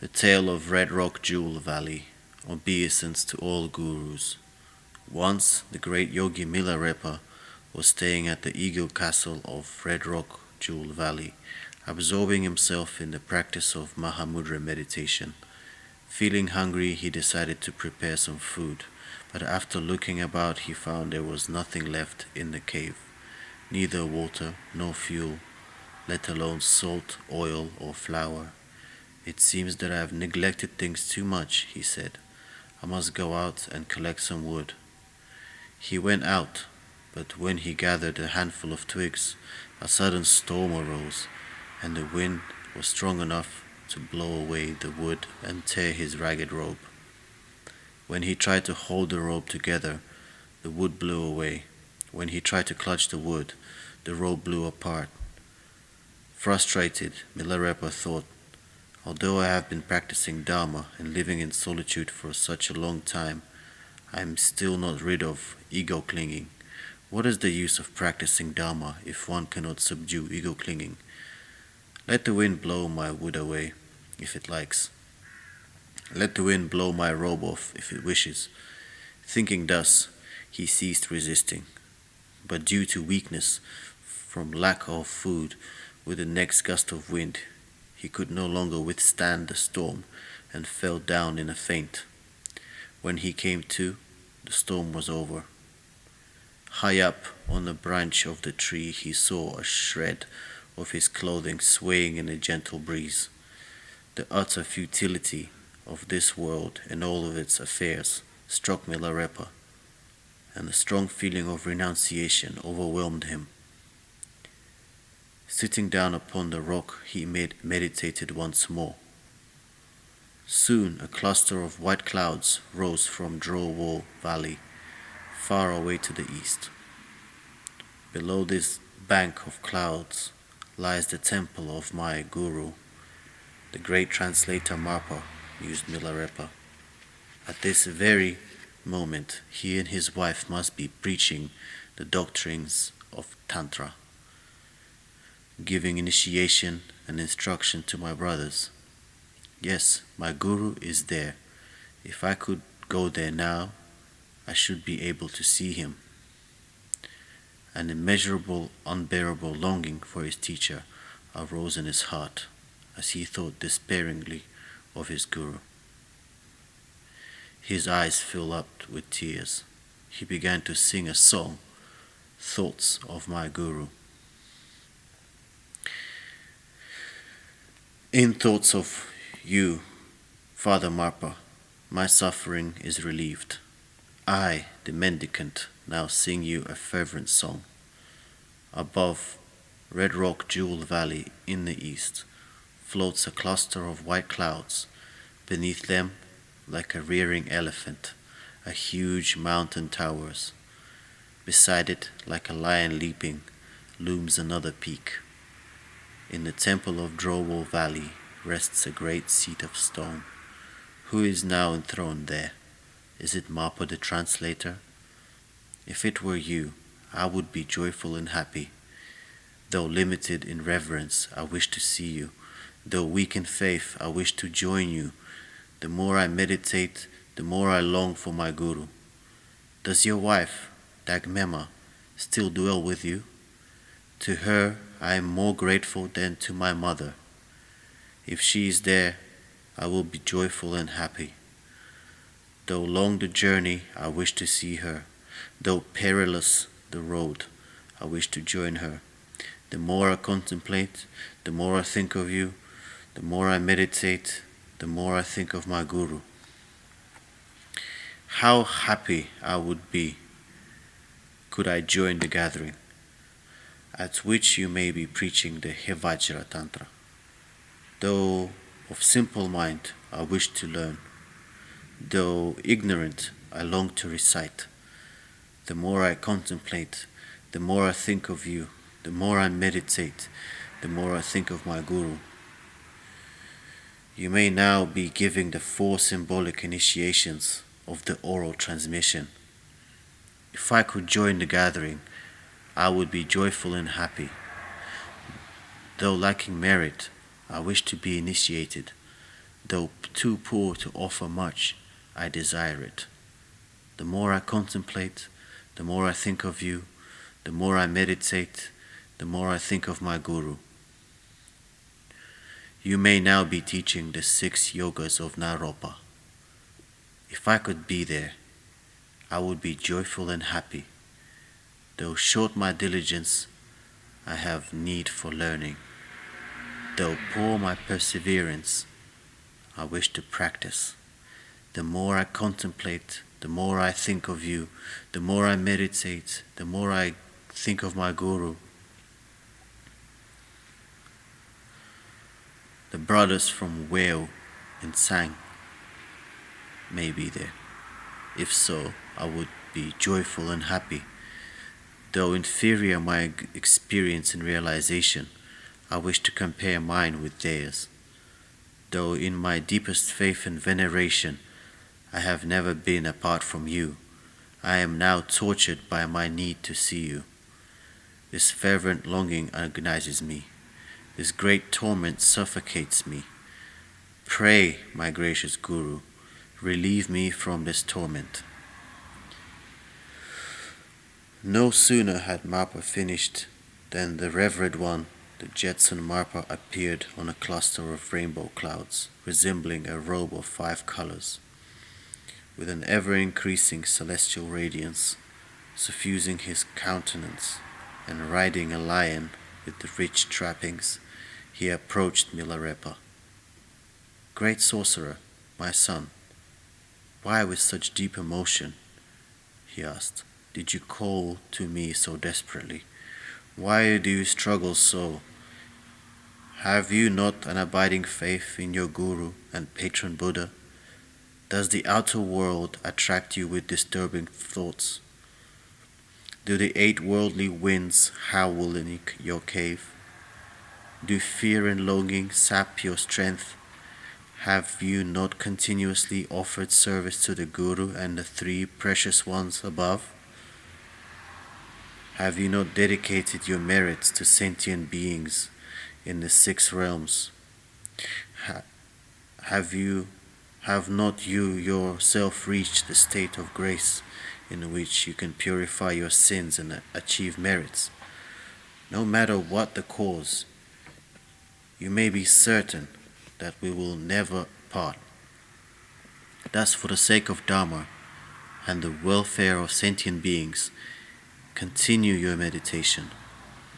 The tale of Red Rock Jewel Valley, obeisance to all gurus. Once, the great yogi Milarepa was staying at the eagle castle of Red Rock Jewel Valley, absorbing himself in the practice of Mahamudra meditation. Feeling hungry, he decided to prepare some food, but after looking about, he found there was nothing left in the cave, neither water nor fuel, let alone salt, oil, or flour. It seems that I have neglected things too much, he said. I must go out and collect some wood. He went out, but when he gathered a handful of twigs, a sudden storm arose, and the wind was strong enough to blow away the wood and tear his ragged robe. When he tried to hold the robe together, the wood blew away. When he tried to clutch the wood, the robe blew apart. Frustrated, Milarepa thought, although I have been practicing Dharma and living in solitude for such a long time, I am still not rid of ego clinging. What is the use of practicing Dharma if one cannot subdue ego clinging? Let the wind blow my wood away, if it likes. Let the wind blow my robe off, if it wishes. Thinking thus, he ceased resisting. But due to weakness, from lack of food, with the next gust of wind, he could no longer withstand the storm and fell down in a faint. When he came to, the storm was over. High up on a branch of the tree, he saw a shred of his clothing swaying in a gentle breeze. The utter futility of this world and all of its affairs struck Milarepa, and a strong feeling of renunciation overwhelmed him. Sitting down upon the rock, he meditated once more. Soon a cluster of white clouds rose from Drowall Valley, far away to the east. Below this bank of clouds lies the temple of my guru, the great translator Marpa, mused Milarepa. At this very moment, he and his wife must be preaching the doctrines of Tantra, giving initiation and instruction to my brothers. Yes, my guru is there. If I could go there now, I should be able to see him. An immeasurable, unbearable longing for his teacher arose in his heart as he thought despairingly of his guru. His eyes filled up with tears. He began to sing a song, Thoughts of My Guru. In thoughts of you, Father Marpa, my suffering is relieved. I, the mendicant, now sing you a fervent song. Above Red Rock Jewel Valley in the east floats a cluster of white clouds. Beneath them, like a rearing elephant, a huge mountain towers. Beside it, like a lion leaping, looms another peak. In the temple of Drowall Valley rests a great seat of stone. Who is now enthroned there? Is it Marpa the translator? If it were you, I would be joyful and happy. Though limited in reverence, I wish to see you. Though weak in faith, I wish to join you. The more I meditate, the more I long for my guru. Does your wife, Dagmema, still dwell with you? To her I am more grateful than to my mother. If she is there, I will be joyful and happy. Though long the journey, I wish to see her. Though perilous the road, I wish to join her. The more I contemplate, the more I think of you. The more I meditate, the more I think of my guru. How happy I would be could I join the gathering, at which you may be preaching the Hevajra Tantra. Though of simple mind, I wish to learn. Though ignorant, I long to recite. The more I contemplate, the more I think of you. The more I meditate, the more I think of my guru. You may now be giving the 4 symbolic initiations of the oral transmission. If I could join the gathering, I would be joyful and happy. Though lacking merit, I wish to be initiated. Though too poor to offer much, I desire it. The more I contemplate, the more I think of you, the more I meditate, the more I think of my Guru. You may now be teaching the 6 yogas of Naropa. If I could be there, I would be joyful and happy. Though short my diligence, I have need for learning. Though poor my perseverance, I wish to practice. The more I contemplate, the more I think of you, the more I meditate, the more I think of my Guru. The brothers from Weo and Chang may be there. If so, I would be joyful and happy. Though inferior my experience and realization, I wish to compare mine with theirs. Though in my deepest faith and veneration, I have never been apart from you, I am now tortured by my need to see you. This fervent longing agonizes me. This great torment suffocates me. Pray, my gracious Guru, relieve me from this torment. No sooner had Marpa finished than the revered one, the Jetson Marpa, appeared on a cluster of rainbow clouds, resembling a robe of 5 colors, with an ever-increasing celestial radiance, suffusing his countenance, and riding a lion with the rich trappings. He approached Milarepa. Great sorcerer, my son, why with such deep emotion, he asked, did you call to me so desperately? Why do you struggle so? Have you not an abiding faith in your Guru and patron Buddha? Does the outer world attract you with disturbing thoughts? Do the 8 worldly winds howl in your cave? Do fear and longing sap your strength? Have you not continuously offered service to the Guru and the 3 precious ones above? Have you not dedicated your merits to sentient beings in the 6 realms? Have not you yourself reached the state of grace in which you can purify your sins and achieve merits? No matter what the cause, you may be certain that we will never part. Thus, for the sake of Dharma and the welfare of sentient beings, continue your meditation.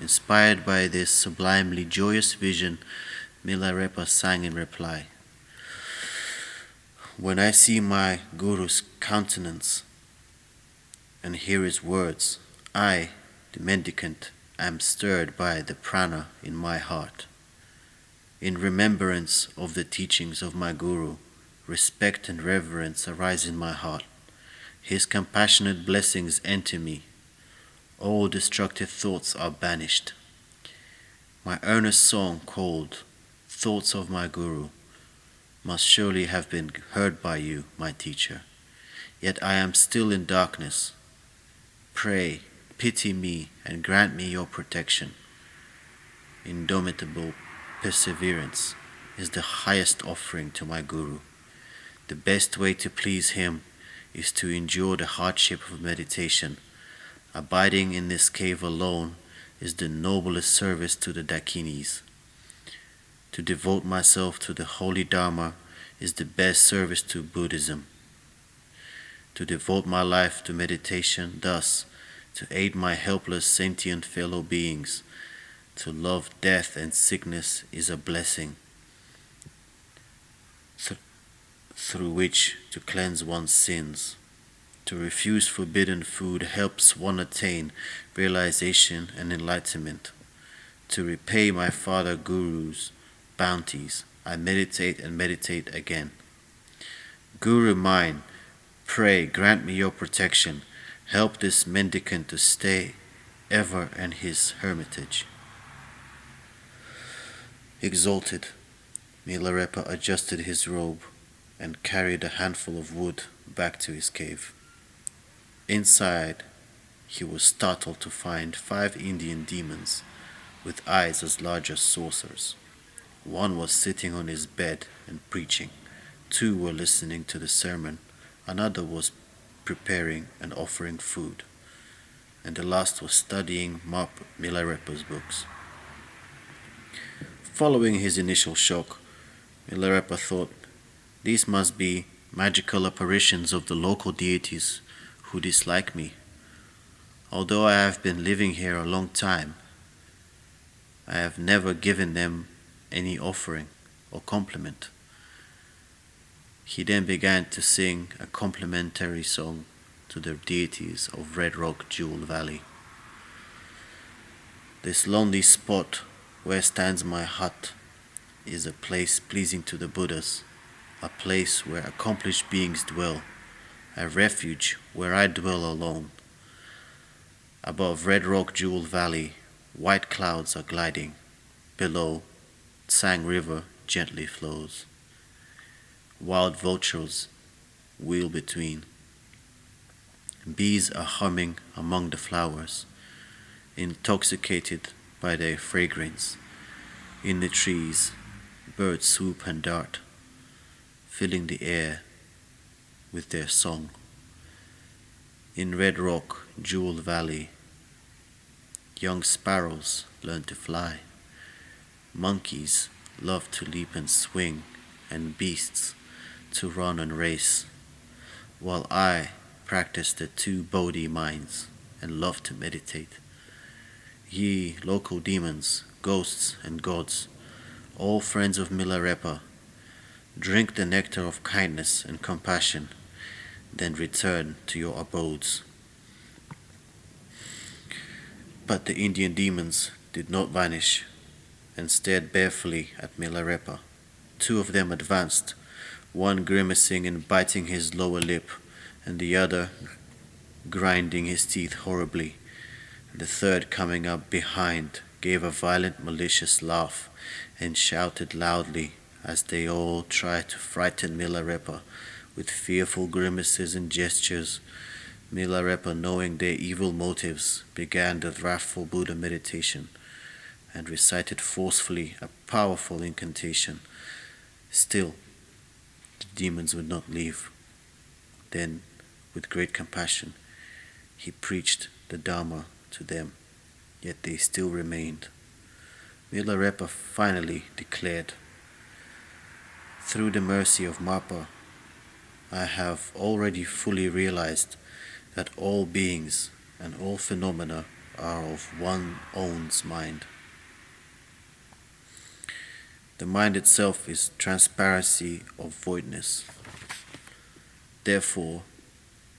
Inspired by this sublimely joyous vision, Milarepa sang in reply, when I see my Guru's countenance and hear his words, I, the mendicant, am stirred by the prana in my heart. In remembrance of the teachings of my Guru, respect and reverence arise in my heart. His compassionate blessings enter me. All destructive thoughts are banished. My earnest song called Thoughts of my Guru must surely have been heard by you, my teacher. Yet I am still in darkness. Pray, pity me and grant me your protection. Indomitable perseverance is the highest offering to my Guru. The best way to please him is to endure the hardship of meditation. Abiding in this cave alone is the noblest service to the Dakinis. To devote myself to the holy Dharma is the best service to Buddhism. To devote my life to meditation, thus, to aid my helpless sentient fellow beings, to love death and sickness is a blessing, through which to cleanse one's sins. To refuse forbidden food helps one attain realization and enlightenment. To repay my Father Guru's bounties, I meditate and meditate again. Guru mine, pray grant me your protection. Help this mendicant to stay ever in his hermitage. Exalted, Milarepa adjusted his robe and carried a handful of wood back to his cave. Inside, he was startled to find 5 Indian demons with eyes as large as saucers. One was sitting on his bed and preaching. Two were listening to the sermon. Another was preparing and offering food. And the last was studying Milarepa's books. Following his initial shock, Milarepa thought, these must be magical apparitions of the local deities who dislike me. Although I have been living here a long time, I have never given them any offering or compliment. He then began to sing a complimentary song to the deities of Red Rock Jewel Valley. This lonely spot where stands my hut is a place pleasing to the Buddhas, a place where accomplished beings dwell, a refuge where I dwell alone. Above Red Rock Jewel Valley, white clouds are gliding. Below, Chang River gently flows. Wild vultures wheel between. Bees are humming among the flowers, intoxicated by their fragrance. In the trees, birds swoop and dart, filling the air with their song. In Red Rock Jewel Valley, young sparrows learn to fly. Monkeys love to leap and swing, and beasts to run and race, while I practice the two Bodhi minds and love to meditate. Ye local demons, ghosts and gods, all friends of Milarepa, drink the nectar of kindness and compassion, then return to your abodes. But the Indian demons did not vanish and stared balefully at Milarepa. Two of them advanced, one grimacing and biting his lower lip, and the other grinding his teeth horribly. The third, coming up behind, gave a violent malicious laugh and shouted loudly as they all tried to frighten Milarepa with fearful grimaces and gestures. Milarepa, knowing their evil motives, began the wrathful Buddha meditation and recited forcefully a powerful incantation. Still, the demons would not leave. Then, with great compassion, he preached the Dharma to them, yet they still remained. Milarepa finally declared, through the mercy of Mapa, I have already fully realized that all beings and all phenomena are of one own's mind. The mind itself is transparency of voidness. Therefore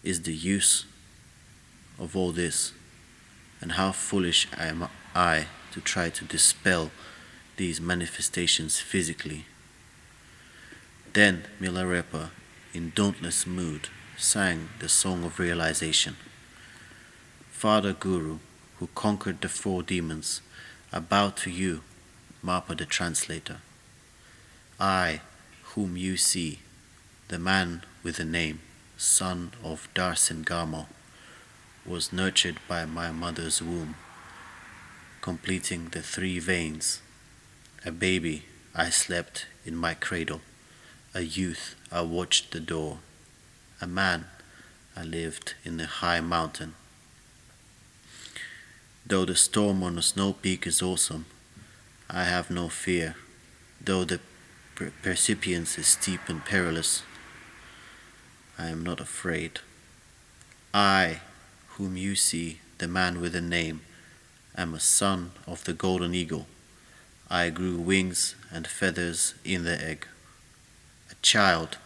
is the use of all this, and how foolish am I to try to dispel these manifestations physically. Then Milarepa, in dauntless mood, sang the song of realization. Father Guru, who conquered the four demons, I bow to you, Mapa the translator. I, whom you see, the man with the name, son of Darsin Garma, was nurtured by my mother's womb, completing the three veins. A baby, I slept in my cradle. A youth, I watched the door. A man, I lived in the high mountain. Though the storm on a snow peak is awesome, I have no fear. Though the precipice is steep and perilous, I am not afraid. I, whom you see, the man with a name, am a son of the golden eagle. I grew wings and feathers in the egg. A child,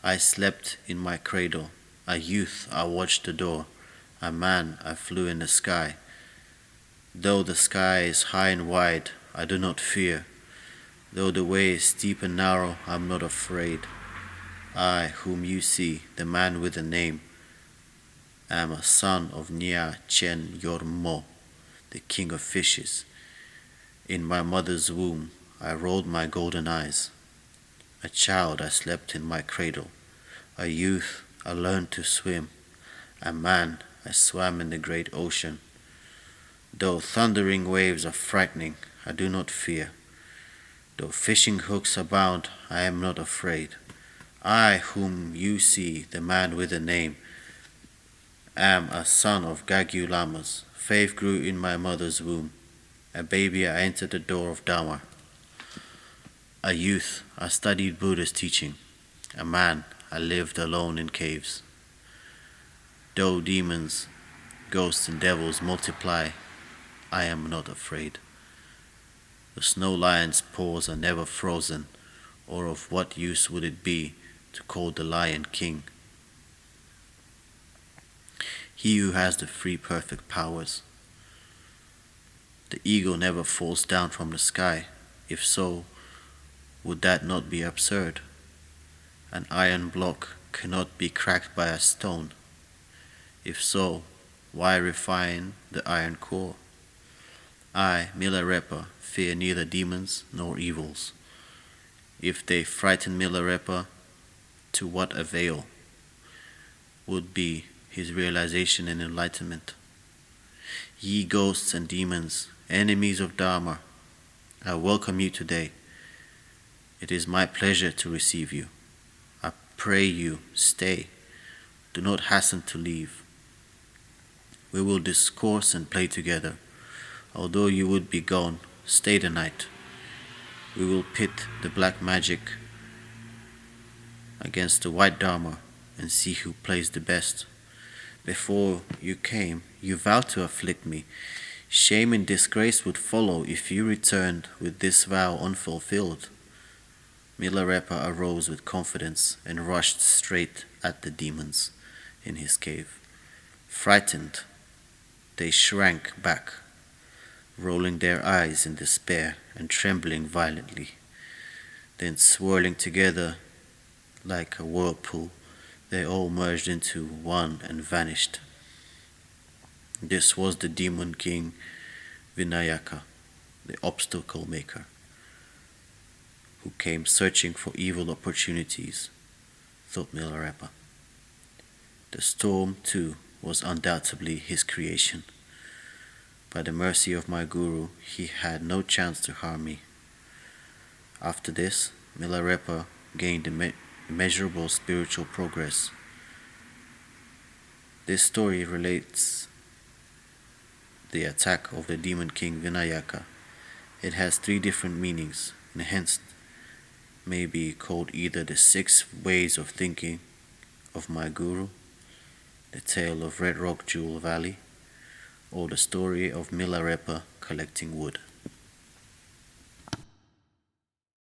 I slept in my cradle. A youth, I watched the door. A man, I flew in the sky. Though the sky is high and wide, I do not fear. Though the way is steep and narrow, I am not afraid. I, whom you see, the man with a name, am a son of Nya Chen Yormo, the king of fishes. In my mother's womb, I rolled my golden eyes. A child, I slept in my cradle. A youth, I learned to swim. A man, I swam in the great ocean. Though thundering waves are frightening, I do not fear. Though fishing hooks abound, I am not afraid. I, whom you see, the man with a name, am a son of Gagu Lamas. Faith grew in my mother's womb. A baby, I entered the door of Dharma. A youth, I studied Buddha's teaching. A man, I lived alone in caves. Though demons, ghosts, and devils multiply, I am not afraid. The snow lion's paws are never frozen, or of what use would it be to call the lion king? He who has the three perfect powers. The eagle never falls down from the sky. If so, would that not be absurd? An iron block cannot be cracked by a stone. If so, why refine the iron core? I, Milarepa, fear neither demons nor evils. If they frighten Milarepa, to what avail would be his realization and enlightenment? Ye ghosts and demons, enemies of Dharma, I welcome you today. It is my pleasure to receive you. I pray you, stay. Do not hasten to leave. We will discourse and play together. Although you would be gone, stay the night. We will pit the black magic against the white Dharma and see who plays the best. Before you came, you vowed to afflict me. Shame and disgrace would follow if you returned with this vow unfulfilled. Milarepa arose with confidence and rushed straight at the demons in his cave. Frightened, they shrank back, rolling their eyes in despair and trembling violently. Then swirling together like a whirlpool, they all merged into one and vanished. This was the demon king Vinayaka, the obstacle maker, who came searching for evil opportunities, thought Milarepa. The storm, too, was undoubtedly his creation. By the mercy of my guru, he had no chance to harm me. After this, Milarepa gained immeasurable spiritual progress. This story relates the attack of the demon king Vinayaka. It has three different meanings, and hence may be called either the 6 ways of thinking of my guru, the tale of Red Rock Jewel Valley, or the story of Milarepa collecting wood.